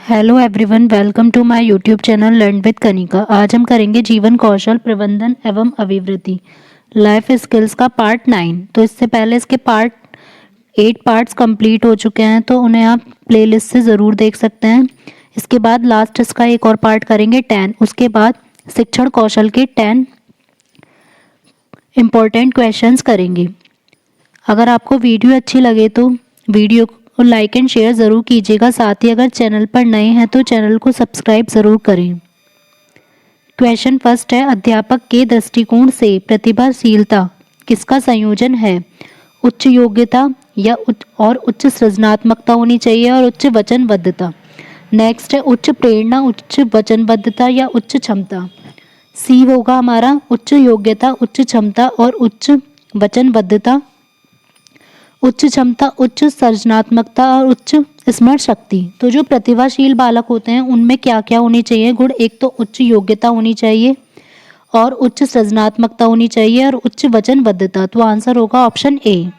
Hello everyone, welcome to my YouTube channel learn with Kanika. आज हम करेंगे जीवन कौशल प्रबंधन एवं अभिवृद्धि लाइफ स्किल्स का पार्ट 9। तो इससे पहले इसके पार्ट 8 पार्ट्स कंप्लीट हो चुके हैं, तो उन्हें आप प्लेलिस्ट से ज़रूर देख सकते हैं। इसके बाद लास्ट इसका एक और पार्ट करेंगे 10। उसके बाद शिक्षण कौशल के 10 इम्पोर्टेंट क्वेश्चंस करेंगे। अगर आपको वीडियो अच्छी लगे तो वीडियो को लाइक एंड शेयर ज़रूर कीजिएगा। साथ ही अगर चैनल पर नए हैं तो चैनल को सब्सक्राइब ज़रूर करें। क्वेश्चन फर्स्ट है, अध्यापक के दृष्टिकोण से प्रतिभाशीलता किसका संयोजन है? उच्च योग्यता या उच्च सृजनात्मकता होनी चाहिए और उच्च वचनबद्धता। नेक्स्ट है उच्च प्रेरणा, उच्च वचनबद्धता या उच्च क्षमता। सी होगा हमारा उच्च योग्यता, उच्च क्षमता और उच्च वचनबद्धता। उच्च क्षमता, उच्च सृजनात्मकता और उच्च स्मरण शक्ति। तो जो प्रतिभाशील बालक होते हैं उनमें क्या क्या होनी चाहिए गुण? एक तो उच्च योग्यता होनी चाहिए और उच्च सृजनात्मकता होनी चाहिए और उच्च वचनबद्धता। तो आंसर होगा ऑप्शन ए।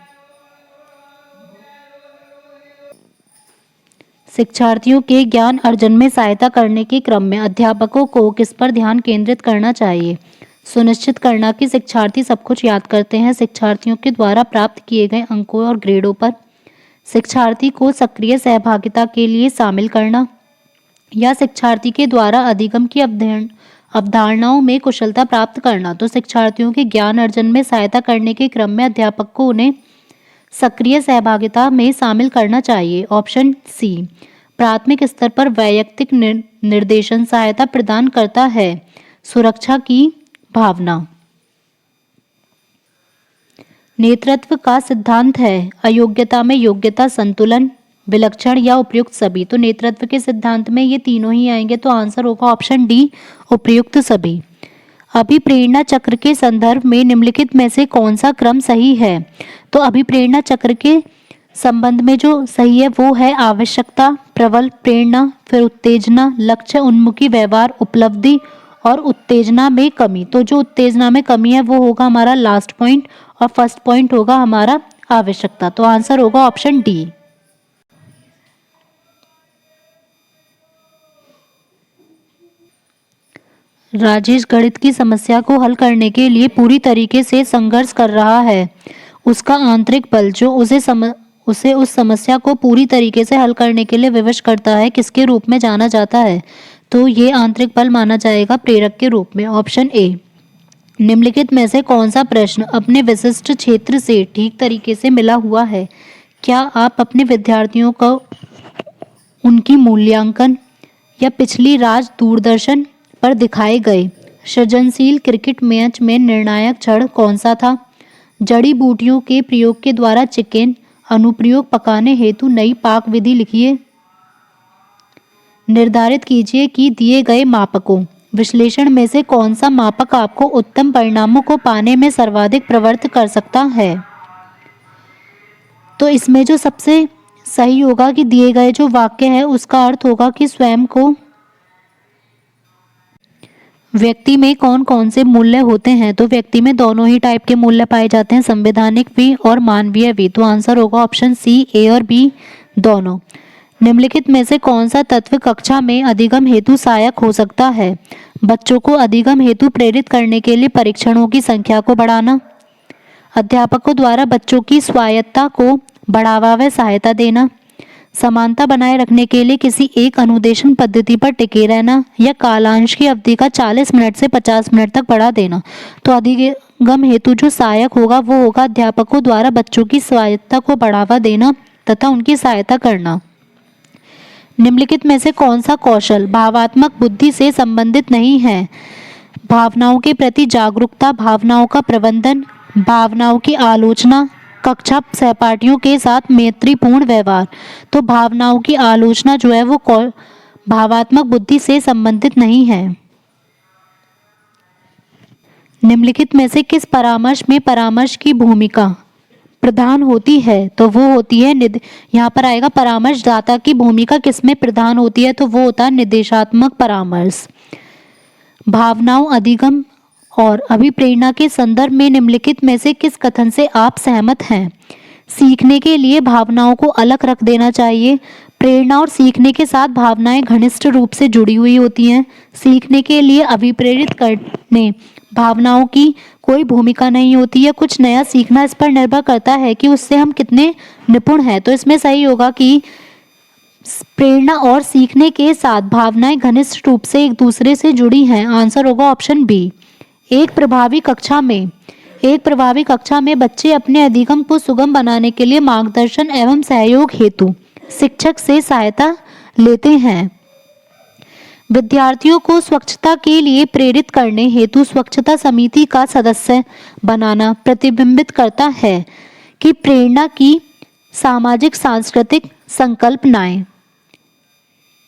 शिक्षार्थियों के ज्ञान अर्जन में सहायता करने के क्रम में अध्यापकों को किस पर ध्यान केंद्रित करना चाहिए? सुनिश्चित करना कि शिक्षार्थी सब कुछ याद करते हैं, शिक्षार्थियों के द्वारा प्राप्त किए गए अंकों और ग्रेडों पर। शिक्षार्थी को सक्रिय सहभागिता के लिए शामिल करना, या शिक्षार्थी के द्वारा अधिगम की अवधारणाओं में कुशलता प्राप्त करना। तो शिक्षार्थियों के ज्ञान अर्जन में सहायता करने के क्रम में अध्यापक को उन्हें सक्रिय सहभागिता में शामिल करना चाहिए। Option C. प्राथमिक स्तर पर वैयक्तिक निर्देशन सहायता प्रदान करता है। सुरक्षा की भावना। नेतृत्व का सिद्धांत है अयोग्यता में योग्यता, संतुलन, विलक्षण या उपयुक्त सभी। तो नेतृत्व के सिद्धांत में ये तीनों ही आएंगे, तो आंसर होगा ऑप्शन डी, उपयुक्त सभी। अभिप्रेरणा चक्र के संदर्भ में निम्नलिखित में से कौन सा क्रम सही है? तो अभिप्रेरणा चक्र के संबंध में जो सही है वो है आवश्यकता, प्रबल प्रेरणा, फिर उत्तेजना, लक्ष्य उन्मुखी व्यवहार, उपलब्धि और उत्तेजना में कमी। तो जो उत्तेजना में कमी है वो होगा हमारा लास्ट पॉइंट और फर्स्ट पॉइंट होगा हमारा आवश्यकता। तो आंसर होगा ऑप्शन डी। राजेश गणित की समस्या को हल करने के लिए पूरी तरीके से संघर्ष कर रहा है। उसका आंतरिक बल जो उसे उस समस्या को पूरी तरीके से हल करने के लिए विवश करता है, किसके रूप में जाना जाता है? तो ये आंतरिक बल माना जाएगा प्रेरक के रूप में। Option A. निम्नलिखित में से कौन सा प्रश्न अपने विशिष्ट क्षेत्र से ठीक तरीके से मिला हुआ है? क्या आप अपने विद्यार्थियों को उनकी मूल्यांकन या पिछली राज दूरदर्शन पर दिखाए गए सृजनशील क्रिकेट मैच में निर्णायक क्षण कौन सा था? जड़ी बूटियों के प्रयोग के द्वारा चिकन अनुप्रयोग पकाने हेतु नई पाक विधि लिखिए। निर्धारित कीजिए कि दिए गए मापकों विश्लेषण में से कौन सा मापक आपको उत्तम परिणामों को पाने में सर्वाधिक प्रवृत्त कर सकता है? तो इसमें जो सबसे सही होगा कि दिए गए जो वाक्य है उसका अर्थ होगा कि स्वयं को व्यक्ति में कौन कौन से मूल्य होते हैं? तो व्यक्ति में दोनों ही टाइप के मूल्य पाए जाते हैं, संवैधानिक भी और मानवीय भी। तो आंसर होगा ऑप्शन सी, ए और बी दोनों। निम्नलिखित में से कौन सा तत्व कक्षा में अधिगम हेतु सहायक हो सकता है? बच्चों को अधिगम हेतु प्रेरित करने के लिए परीक्षणों की संख्या को बढ़ाना, अध्यापकों द्वारा बच्चों की स्वायत्तता को बढ़ावा व सहायता देना, समानता बनाए रखने के लिए किसी एक अनुदेशन पद्धति पर टिके रहना, या कालांश की अवधि का 40 मिनट से 50 मिनट तक बढ़ा देना। तो अधिगम हेतु जो सहायक होगा वो होगा अध्यापकों द्वारा बच्चों की स्वायत्तता को बढ़ावा देना तथा उनकी सहायता करना। निम्नलिखित में से कौन सा कौशल भावात्मक बुद्धि से संबंधित नहीं है? भावनाओं के प्रति जागरूकता, भावनाओं का प्रबंधन, भावनाओं की आलोचना, कक्षा सहपाठियों के साथ मैत्रीपूर्ण व्यवहार। तो भावनाओं की आलोचना जो है वो भावात्मक बुद्धि से संबंधित नहीं है। निम्नलिखित में से किस परामर्श में परामर्श की भूमिका प्रधान होती है? तो वो होती है यहाँ पर आएगा परामर्शदाता की भूमिका किसमें प्रधान होती है? तो वो होता है निर्देशात्मक परामर्श। भावनाओं, अधिगम और अभिप्रेरणा के संदर्भ में निम्नलिखित में से किस कथन से आप सहमत हैं? सीखने के लिए भावनाओं को अलग रख देना चाहिए, प्रेरणा और सीखने के साथ भावनाएं घनिष्ठ रूप से जुड़ी हुई होती हैं। सीखने के लिए अभिप्रेरित करने भावनाओं की कोई भूमिका नहीं होती है। कुछ नया सीखना इस पर निर्भर करता है कि उससे हम कितने निपुण हैं। तो इसमें सही होगा कि प्रेरणा और सीखने के साथ भावनाएं घनिष्ठ रूप से एक दूसरे से जुड़ी हैं। आंसर होगा ऑप्शन बी। एक प्रभावी कक्षा में बच्चे अपने अधिगम को सुगम बनाने के लिए मार्गदर्शन एवं सहयोग हेतु शिक्षक से सहायता लेते हैं। विद्यार्थियों को स्वच्छता के लिए प्रेरित करने हेतु स्वच्छता समिति का सदस्य बनाना प्रतिबिंबित करता है कि प्रेरणा की सामाजिक सांस्कृतिक संकल्पनाएं।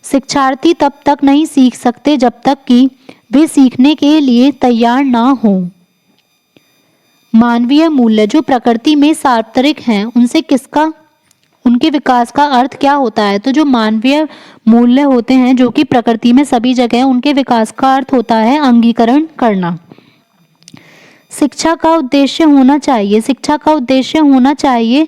शिक्षार्थी तब तक नहीं सीख सकते जब तक कि वे सीखने के लिए तैयार ना हो। मानवीय मूल्य जो प्रकृति में सार्वत्रिक हैं, उनके विकास का अर्थ क्या होता है? तो जो मानवीय मूल्य होते हैं जो कि प्रकृति में सभी जगह, उनके विकास का अर्थ होता है अंगीकरण करना। शिक्षा का उद्देश्य होना चाहिए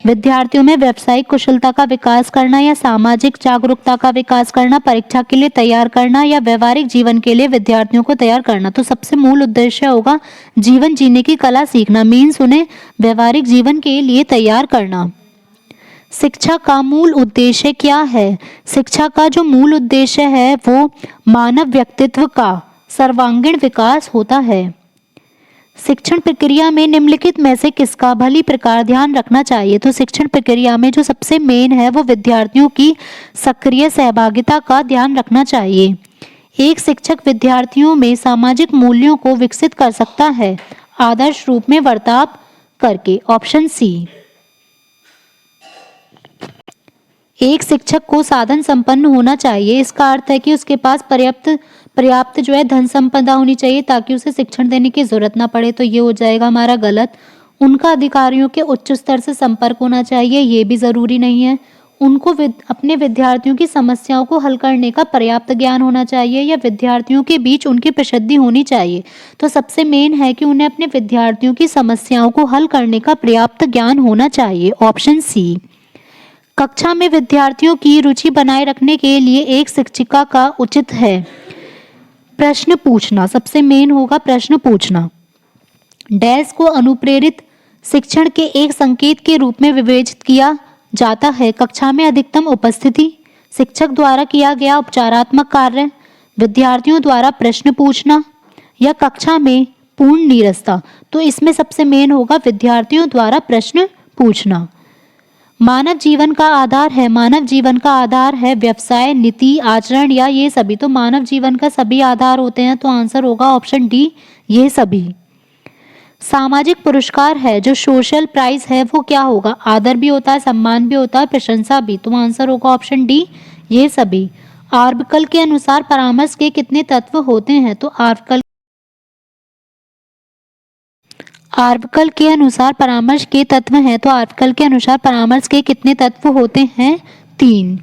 विद्यार्थियों में व्यावसायिक कुशलता का विकास करना या सामाजिक जागरूकता का विकास करना, परीक्षा के लिए तैयार करना या व्यवहारिक जीवन के लिए विद्यार्थियों को तैयार करना। तो सबसे मूल उद्देश्य होगा जीवन जीने की कला सीखना, मीन्स उन्हें व्यवहारिक जीवन के लिए तैयार करना। शिक्षा का मूल उद्देश्य क्या है? शिक्षा का जो मूल उद्देश्य है वो मानव व्यक्तित्व का सर्वांगीण विकास होता है। शिक्षण प्रक्रिया में निम्नलिखित में से किसका भली प्रकार ध्यान रखना चाहिए? तो शिक्षण प्रक्रिया में जो सबसे मेन है वो विद्यार्थियों की सक्रिय सहभागिता का ध्यान रखना चाहिए। एक शिक्षक विद्यार्थियों में सामाजिक मूल्यों को विकसित कर सकता है आदर्श रूप में बर्ताव करके। Option C. एक शिक्षक को साधन संपन्न होना चाहिए, इसका अर्थ है कि उसके पास पर्याप्त जो है धन संपदा होनी चाहिए ताकि उसे शिक्षण देने की जरूरत ना पड़े। तो ये हो जाएगा हमारा गलत। उनका अधिकारियों के उच्च स्तर से संपर्क होना चाहिए, ये भी जरूरी नहीं है। उनको अपने विद्यार्थियों की समस्याओं को हल करने का पर्याप्त ज्ञान होना चाहिए या विद्यार्थियों के बीच उनकी प्रसिद्धि होनी चाहिए। तो सबसे मेन है कि उन्हें अपने विद्यार्थियों की समस्याओं को हल करने का पर्याप्त ज्ञान होना चाहिए। Option C. कक्षा में विद्यार्थियों की रुचि बनाए रखने के लिए एक शिक्षिका का उचित है प्रश्न पूछना। सबसे मेन होगा प्रश्न पूछना। डैश को अनुप्रेरित शिक्षण के एक संकेत के रूप में विवेचित किया जाता है। कक्षा में अधिकतम उपस्थिति, शिक्षक द्वारा किया गया उपचारात्मक कार्य, विद्यार्थियों द्वारा प्रश्न पूछना या कक्षा में पूर्ण नीरसता। तो इसमें सबसे मेन होगा विद्यार्थियों द्वारा प्रश्न पूछना। मानव जीवन का आधार है व्यवसाय, नीति, आचरण या ये सभी। तो मानव जीवन का सभी आधार होते हैं, तो आंसर होगा ऑप्शन डी, ये सभी। सामाजिक पुरस्कार है जो सोशल प्राइज है वो क्या होगा? आदर भी होता है, सम्मान भी होता है, प्रशंसा भी। तो आंसर होगा ऑप्शन डी, ये सभी। आर्बकल के अनुसार परामर्श के कितने तत्व होते हैं? तो आर्बकल के अनुसार परामर्श के तत्व हैं। तो आर्बकल के अनुसार परामर्श के कितने तत्व होते हैं? 3।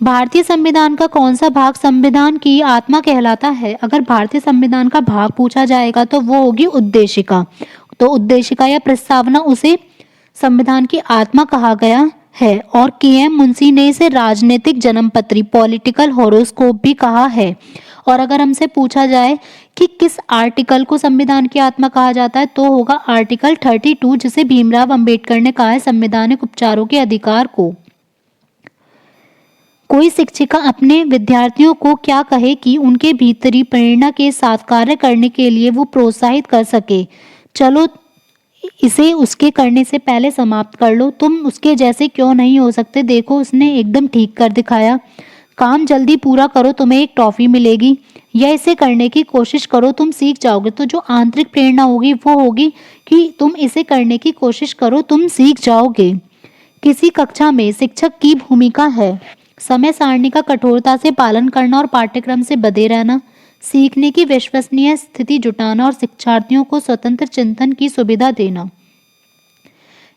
भारतीय संविधान का कौन सा भाग संविधान की आत्मा कहलाता है? अगर भारतीय संविधान का भाग पूछा जाएगा तो वो होगी उद्देशिका। तो उद्देशिका या प्रस्तावना, उसे संविधान की आत्मा कहा गया है। और के.एम. मुंशी ने इसे राजनीतिक जन्मपत्री, पॉलिटिकल हॉरोस्कोप भी कहा है। और अगर हमसे पूछा जाए कि किस आर्टिकल को संविधान की आत्मा कहा जाता है, तो होगा आर्टिकल 32, जिसे भीमराव अंबेडकर ने कहा है संवैधानिक उपचारों के अधिकार को। कोई शिक्षिका अपने विद्यार्थियों को क्या कहे कि उनके भीतरी प्रेरणा के साथ कार्य करने के लिए वो प्रोत्साहित कर सके? चलो इसे उसके करने से पहले समाप्त कर लो। तुम उसके जैसे क्यों नहीं हो सकते? देखो उसने एकदम ठीक कर दिखाया। काम जल्दी पूरा करो, तुम्हें एक टॉफी मिलेगी। या इसे करने की कोशिश करो, तुम सीख जाओगे। तो जो आंतरिक प्रेरणा होगी वो होगी कि तुम इसे करने की कोशिश करो, तुम सीख जाओगे। किसी कक्षा में शिक्षक की भूमिका है समय सारणी का कठोरता से पालन करना और पाठ्यक्रम से बंधे रहना, सीखने की विश्वसनीय स्थिति जुटाना और शिक्षार्थियों को स्वतंत्र चिंतन की सुविधा देना,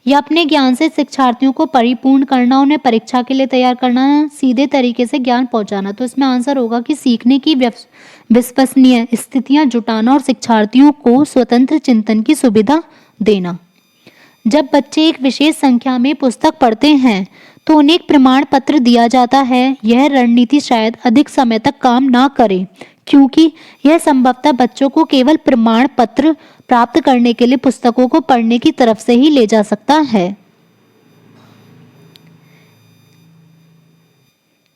या अपने ज्ञान से शिक्षार्थियों को परिपूर्ण करना, उन्हें परीक्षा के लिए तैयार करना, सीधे तरीके से ज्ञान पहुंचाना। तो इसमें आंसर होगा कि सीखने की विश्वसनीय स्थितियां जुटाना और शिक्षार्थियों को स्वतंत्र चिंतन की सुविधा देना। जब बच्चे एक विशेष संख्या में पुस्तक पढ़ते हैं तो उन्हें एक प्रमाण पत्र दिया जाता है। यह रणनीति शायद अधिक समय तक काम ना करे, क्योंकि यह संभवतः बच्चों को केवल प्रमाण पत्र प्राप्त करने के लिए पुस्तकों को पढ़ने की तरफ से ही ले जा सकता है।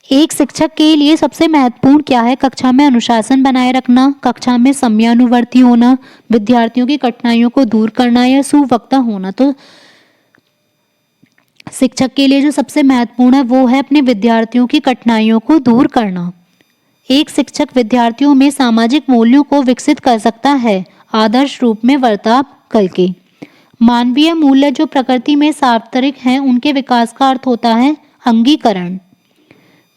एक शिक्षक के लिए सबसे महत्वपूर्ण क्या है? कक्षा में अनुशासन बनाए रखना, कक्षा में समयानुवर्ती होना, विद्यार्थियों की कठिनाइयों को दूर करना या सुवक्ता होना। तो शिक्षक के लिए जो सबसे महत्वपूर्ण है वो है अपने विद्यार्थियों की कठिनाइयों को दूर करना। एक शिक्षक विद्यार्थियों में सामाजिक मूल्यों को विकसित कर सकता है, आदर्श रूप में बर्ताव करके। मानवीय मूल्य जो प्रकृति में सार्वत्रिक हैं, उनके विकास का अर्थ होता है अंगीकरण।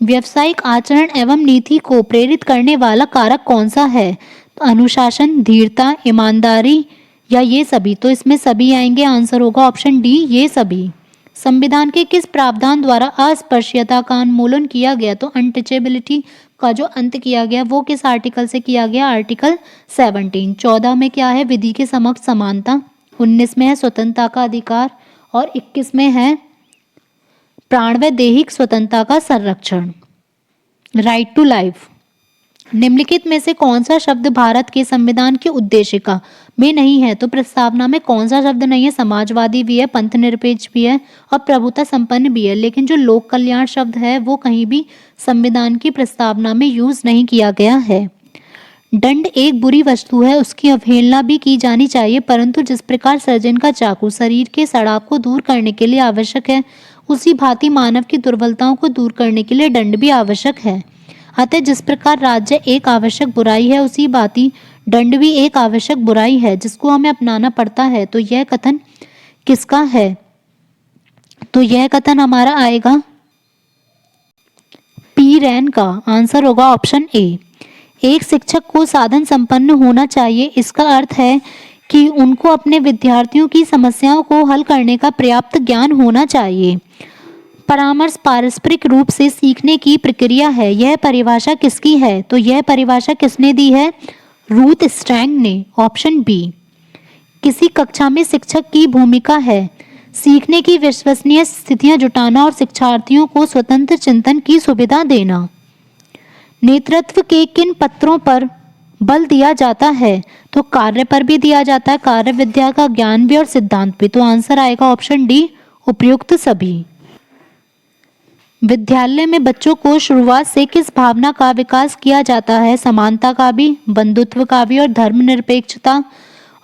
व्यावसायिक आचरण एवं नीति को प्रेरित करने वाला कारक कौन सा है? तो अनुशासन, धीरता, ईमानदारी या ये सभी? तो इसमें सभी आएंगे, आंसर होगा ऑप्शन डी, ये सभी। संविधान के किस प्रावधान द्वारा अस्पृश्यता का उन्मूलन किया गया? तो अनटचेबिलिटी का जो अंत किया गया वो किस आर्टिकल से किया गया? आर्टिकल 17। 14 में क्या है? विधि के समक्ष समानता। 19 में है स्वतंत्रता का अधिकार और 21 में है प्राण व दैहिक स्वतंत्रता का संरक्षण, राइट टू लाइफ। निम्नलिखित में से कौन सा शब्द भारत के संविधान की उद्देशिका में नहीं है? तो प्रस्तावना में कौन सा शब्द नहीं है? समाजवादी भी है, पंथ निरपेक्ष भी है और प्रभुता संपन्न भी है। लेकिन जो लोक कल्याण शब्द है वो कहीं भी संविधान की प्रस्तावना में यूज नहीं किया गया है। दंड एक बुरी वस्तु है, उसकी अवहेलना भी की जानी चाहिए, परंतु जिस प्रकार सर्जन का चाकू शरीर के सड़ाव को दूर करने के लिए आवश्यक है, उसी भांति मानव की दुर्बलताओं को दूर करने के लिए दंड भी आवश्यक है। अतः जिस प्रकार राज्य एक आवश्यक बुराई है, उसी भांति दंड भी एक आवश्यक बुराई है जिसको हमें अपनाना पड़ता है। तो यह कथन किसका है? तो यह कथन हमारा आएगा पी रैन का। आंसर होगा ऑप्शन ए। एक शिक्षक को साधन संपन्न होना चाहिए, इसका अर्थ है कि उनको अपने विद्यार्थियों की समस्याओं को हल करने का पर्याप्त ज्ञान होना चाहिए। परामर्श पारस्परिक रूप से सीखने की प्रक्रिया है, यह परिभाषा किसकी है? तो यह परिभाषा किसने दी है? रूथ स्ट्रैंग ने, ऑप्शन बी। किसी कक्षा में शिक्षक की भूमिका है सीखने की विश्वसनीय स्थितियां जुटाना और शिक्षार्थियों को स्वतंत्र चिंतन की सुविधा देना। नेतृत्व के किन पत्रों पर बल दिया जाता है? तो कार्य पर भी दिया जाता है, कार्य विद्या का ज्ञान भी और सिद्धांत भी। तो आंसर आएगा ऑप्शन डी, उपयुक्त सभी। विद्यालय में बच्चों को शुरुआत से किस भावना का विकास किया जाता है? समानता का भी, बंधुत्व का भी और धर्मनिरपेक्षता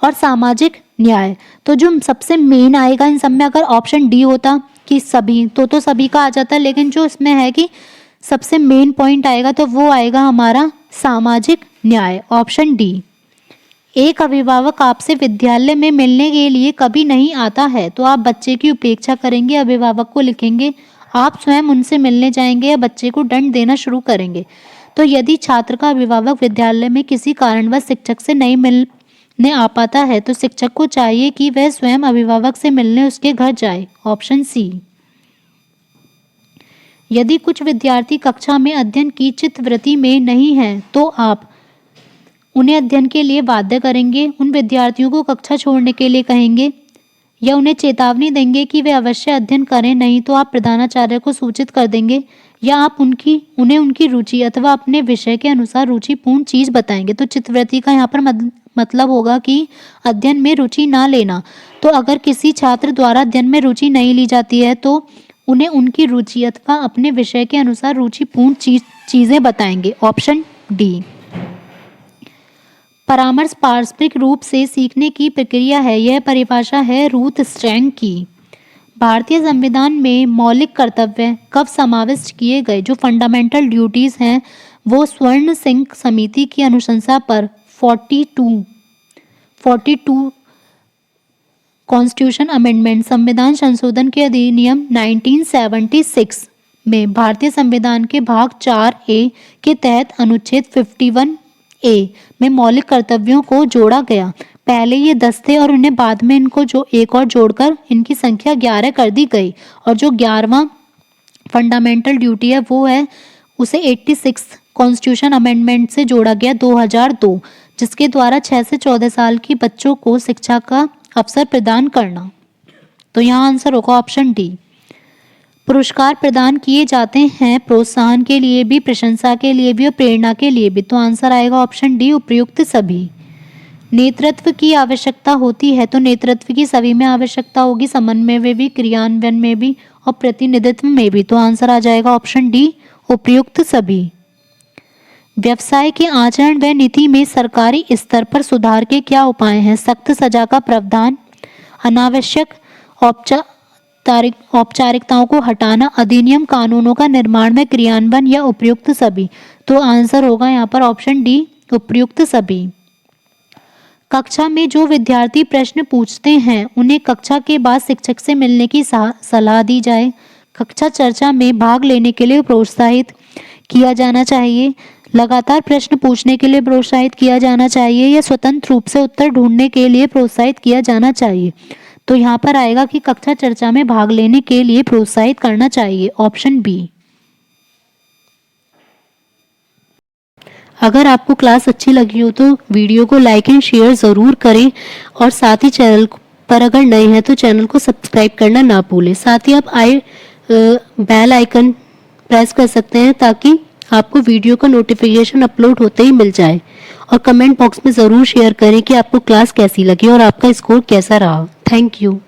और सामाजिक न्याय। तो जो सबसे मेन आएगा इन सब में, अगर ऑप्शन डी होता कि सभी, तो सभी का आ जाता है, लेकिन जो इसमें है कि सबसे मेन पॉइंट आएगा तो वो आएगा हमारा सामाजिक न्याय, ऑप्शन डी। एक अभिभावक आपसे विद्यालय में मिलने के लिए कभी नहीं आता है, तो आप बच्चे की उपेक्षा करेंगे, अभिभावक को लिखेंगे, आप स्वयं उनसे मिलने जाएंगे या बच्चे को दंड देना शुरू करेंगे। तो यदि छात्र का अभिभावक विद्यालय में किसी कारणवश शिक्षक से नहीं मिलने आ पाता है, तो शिक्षक को चाहिए कि वह स्वयं अभिभावक से मिलने उसके घर जाए, ऑप्शन सी। यदि कुछ विद्यार्थी कक्षा में अध्ययन की चित्तवृत्ति में नहीं है, तो आप उन्हें अध्ययन के लिए बाध्य करेंगे, उन विद्यार्थियों को कक्षा छोड़ने के लिए कहेंगे या उन्हें चेतावनी देंगे कि वे अवश्य अध्ययन करें, नहीं तो आप प्रधानाचार्य को सूचित कर देंगे, या आप उन्हें उनकी रुचि अथवा अपने विषय के अनुसार रुचिपूर्ण चीज बताएंगे। तो चित्तवृत्ति का यहाँ पर मतलब होगा कि अध्ययन में रुचि ना लेना। तो अगर किसी छात्र द्वारा अध्ययन में रुचि नहीं ली जाती है तो उन्हें उनकी रुचि अथवा अपने विषय के अनुसार रुचिपूर्ण चीजें बताएंगे, ऑप्शन डी। परामर्श पारस्परिक रूप से सीखने की प्रक्रिया है, यह परिभाषा है रूथ स्ट्रैंग की। भारतीय संविधान में मौलिक कर्तव्य कब समाविष्ट किए गए? जो फंडामेंटल ड्यूटीज हैं वो स्वर्ण सिंह समिति की अनुशंसा पर 42 कॉन्स्टिट्यूशन अमेंडमेंट संविधान संशोधन के अधिनियम 1976 में भारतीय संविधान के भाग 4A के तहत अनुच्छेद 51A में मौलिक कर्तव्यों को जोड़ा गया। पहले ये 10 थे और उन्हें बाद में इनको जो एक और जोड़कर इनकी संख्या 11 कर दी गई, और जो 11वां फंडामेंटल ड्यूटी है वो है उसे 86 कॉन्स्टिट्यूशन अमेंडमेंट से जोड़ा गया 2002, जिसके द्वारा 6 से 14 साल की बच्चों को शिक्षा का अवसर प्रदान करना। तो यहाँ आंसर होगा ऑप्शन डी। पुरस्कार प्रदान किए जाते हैं प्रोत्साहन के लिए भी, प्रशंसा के लिए भी और प्रेरणा के लिए भी। तो आंसर आएगा ऑप्शन डी, उपयुक्त सभी। नेतृत्व की आवश्यकता होती है तो नेतृत्व की सभी में आवश्यकता होगी, समन्वय में भी, क्रियान्वयन में भी और प्रतिनिधित्व में भी। तो आंसर आ जाएगा ऑप्शन डी, उपयुक्त सभी। व्यवसाय के आचरण व नीति में सरकारी स्तर पर सुधार के क्या उपाय हैं? सख्त सजा का प्रावधान, अनावश्यक औपचारिकताओं को हटाना, अधिनियम कानूनों का निर्माण में क्रियान्वयन या उपयुक्त सभी। तो आंसर होगा यहाँ पर ऑप्शन डी, उपयुक्त सभी। कक्षा में जो विद्यार्थी प्रश्न पूछते हैं उन्हें कक्षा के बाद शिक्षक से मिलने की सलाह दी जाए। कक्षा चर्चा में भाग लेने के लिए प्रोत्साहित किया जाना चाहिए। लगातार प्रश्न पूछने के लिए प्रोत्साहित किया जाना चाहिए या स्वतंत्र रूप से उत्तर ढूंढने के लिए प्रोत्साहित किया जाना चाहिए। तो यहाँ पर आएगा कि कक्षा चर्चा में भाग लेने के लिए प्रोत्साहित करना चाहिए, ऑप्शन बी। अगर आपको क्लास अच्छी लगी हो तो वीडियो को लाइक एंड शेयर ज़रूर करें और साथ ही चैनल पर अगर नए हैं तो चैनल को सब्सक्राइब करना ना भूलें। साथ ही आप बेल आइकन प्रेस कर सकते हैं ताकि आपको वीडियो का नोटिफिकेशन अपलोड होते ही मिल जाए। और कमेंट बॉक्स में ज़रूर शेयर करें कि आपको क्लास कैसी लगी और आपका स्कोर कैसा रहा। Thank you.